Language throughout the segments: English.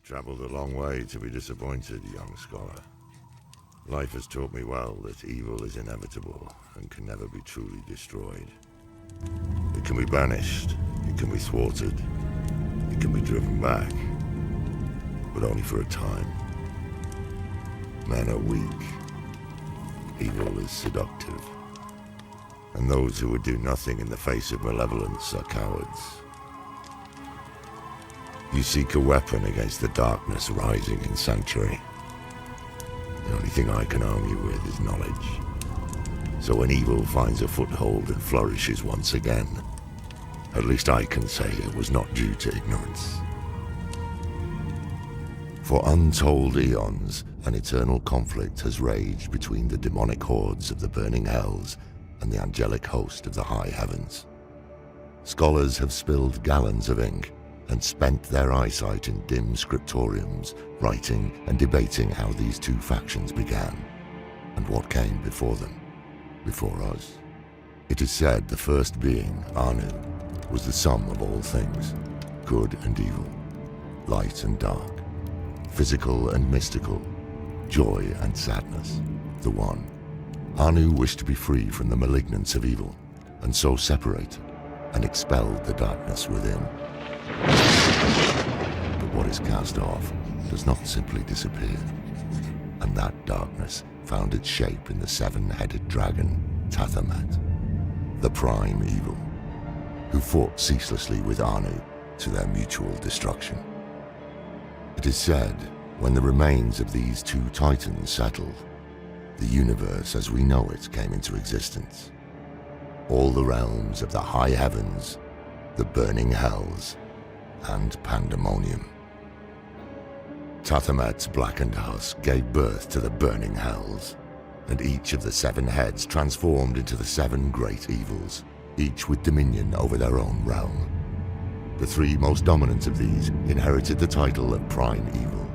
Travelled a long way to be disappointed, young scholar. Life has taught me well that evil is inevitable and can never be truly destroyed. It can be banished, it can be thwarted, it can be driven back, but only for a time. Men are weak, evil is seductive, and those who would do nothing in the face of malevolence are cowards. You seek a weapon against the darkness rising in Sanctuary. The only thing I can arm you with is knowledge. So when evil finds a foothold and flourishes once again, at least I can say it was not due to ignorance. For untold eons, an eternal conflict has raged between the demonic hordes of the burning hells and the angelic host of the high heavens. Scholars have spilled gallons of ink and spent their eyesight in dim scriptoriums, writing and debating how these two factions began, and what came before them, before us. It is said the first being, Anu, was the sum of all things, good and evil, light and dark, physical and mystical, joy and sadness, the one. Anu wished to be free from the malignance of evil, and so separated and expelled the darkness within. But what is cast off does not simply disappear, and that darkness found its shape in the seven-headed dragon, Tathamet, the prime evil, who fought ceaselessly with Anu to their mutual destruction. It is said, when the remains of these two titans settled, the universe as we know it came into existence. All the realms of the high heavens, the burning hells, and pandemonium. Tathamet's blackened husk gave birth to the burning hells, and each of the seven heads transformed into the seven great evils, each with dominion over their own realm. The three most dominant of these inherited the title of prime evil,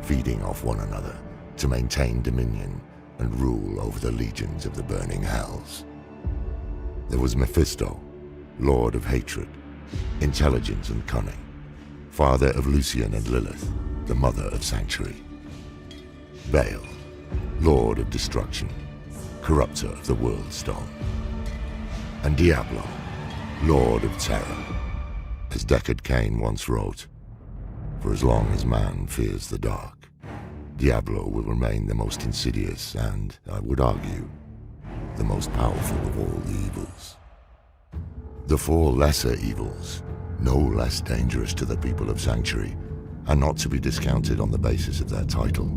feeding off one another to maintain dominion and rule over the legions of the burning hells. There was Mephisto, lord of hatred, intelligence and cunning, father of Lucian and Lilith, the mother of Sanctuary. Baal, lord of destruction, corrupter of the world stone. And Diablo, lord of terror. As Deckard Cain once wrote, for as long as man fears the dark, Diablo will remain the most insidious and, I would argue, the most powerful of all the evils. The four lesser evils, no less dangerous to the people of Sanctuary, are not to be discounted on the basis of their title.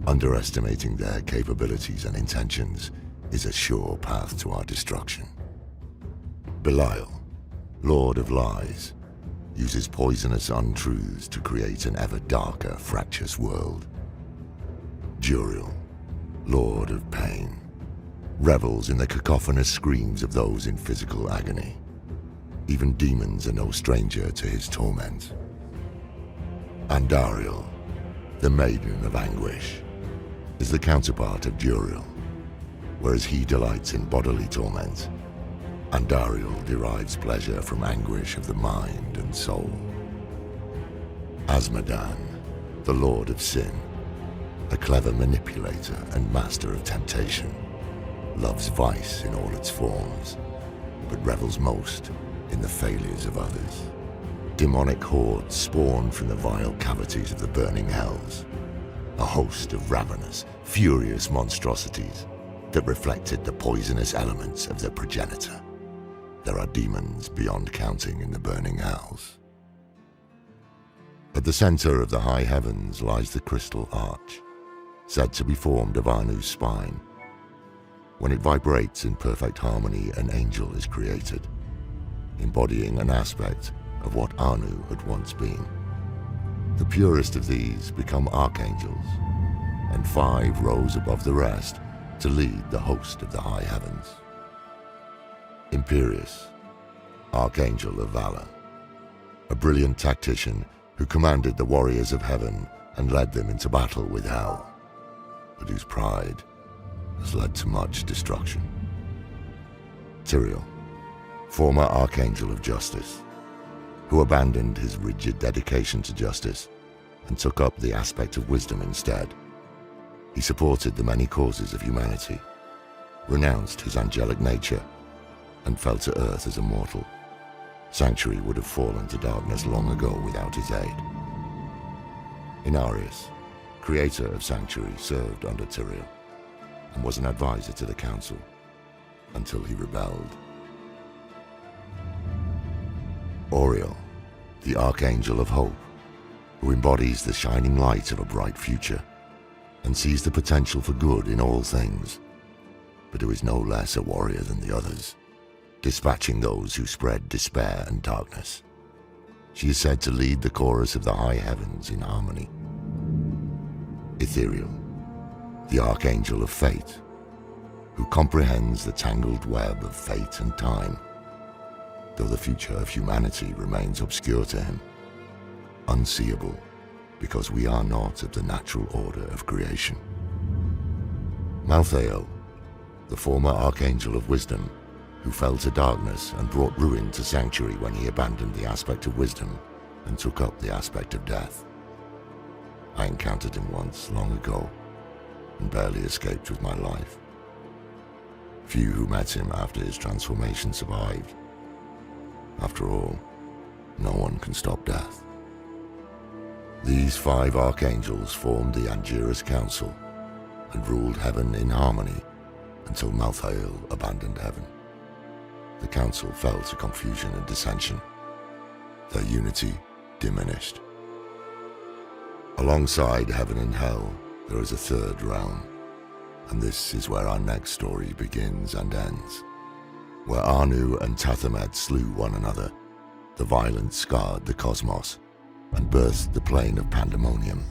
Underestimating their capabilities and intentions is a sure path to our destruction. Belial, lord of lies, uses poisonous untruths to create an ever darker, fractious world. Juriel, lord of pain, revels in the cacophonous screams of those in physical agony. Even demons are no stranger to his torment. Andariel, the maiden of anguish, is the counterpart of Juriel. Whereas he delights in bodily torment, Andariel derives pleasure from anguish of the mind and soul. Azmodan, the lord of sin, a clever manipulator and master of temptation, loves vice in all its forms, but revels most in the failures of others. Demonic hordes spawned from the vile cavities of the burning hells, a host of ravenous, furious monstrosities that reflected the poisonous elements of their progenitor. There are demons beyond counting in the burning hells. At the center of the high heavens lies the crystal arch, said to be formed of Anu's spine. When it vibrates in perfect harmony, an angel is created, embodying an aspect of what Anu had once been. The purest of these become archangels, and 5 rose above the rest to lead the host of the high heavens. Imperius, archangel of valor, a brilliant tactician who commanded the warriors of heaven and led them into battle with hell, but whose pride has led to much destruction. Tyrael, former archangel of justice, who abandoned his rigid dedication to justice and took up the aspect of wisdom instead. He supported the many causes of humanity, renounced his angelic nature, and fell to earth as a mortal. Sanctuary would have fallen to darkness long ago without his aid. Inarius, creator of Sanctuary, served under Tyrael and was an advisor to the council until he rebelled. Oriel, the Archangel of Hope, who embodies the shining light of a bright future and sees the potential for good in all things, but who is no less a warrior than the others, dispatching those who spread despair and darkness. She is said to lead the chorus of the high heavens in harmony. Ethereal, the Archangel of Fate, who comprehends the tangled web of fate and time, though the future of humanity remains obscure to him, unseeable because we are not of the natural order of creation. Malthael, the former Archangel of Wisdom, who fell to darkness and brought ruin to Sanctuary when he abandoned the aspect of wisdom and took up the aspect of death. I encountered him once, long ago, and barely escaped with my life. Few who met him after his transformation survived. After all, no one can stop death. These 5 archangels formed the Angiras Council and ruled heaven in harmony until Malthael abandoned heaven. The council fell to confusion and dissension. Their unity diminished. Alongside heaven and hell, there is a third realm, and this is where our next story begins and ends. Where Anu and Tathamed slew one another, the violence scarred the cosmos and birthed the plane of pandemonium.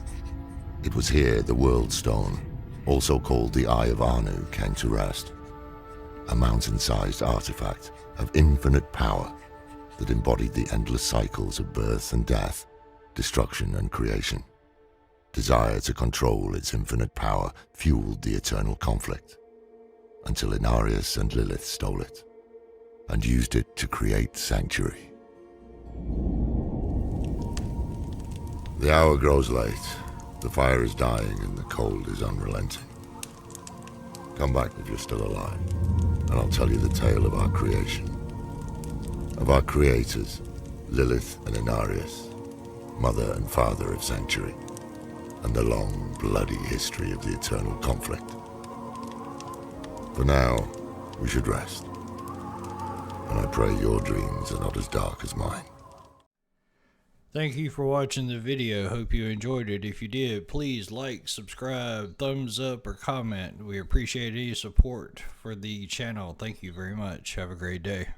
It was here the World Stone, also called the Eye of Anu, came to rest. A mountain-sized artifact of infinite power that embodied the endless cycles of birth and death, destruction and creation. Desire to control its infinite power fueled the eternal conflict, until Inarius and Lilith stole it and used it to create Sanctuary. The hour grows late, the fire is dying and the cold is unrelenting. Come back if you're still alive, and I'll tell you the tale of our creation. Of our creators, Lilith and Inarius, mother and father of Sanctuary, and the long, bloody history of the eternal conflict. For now, we should rest, and I pray your dreams are not as dark as mine. Thank you for watching the video. Hope you enjoyed it. If you did, please like, subscribe, thumbs up, or comment. We appreciate any support for the channel. Thank you very much. Have a great day.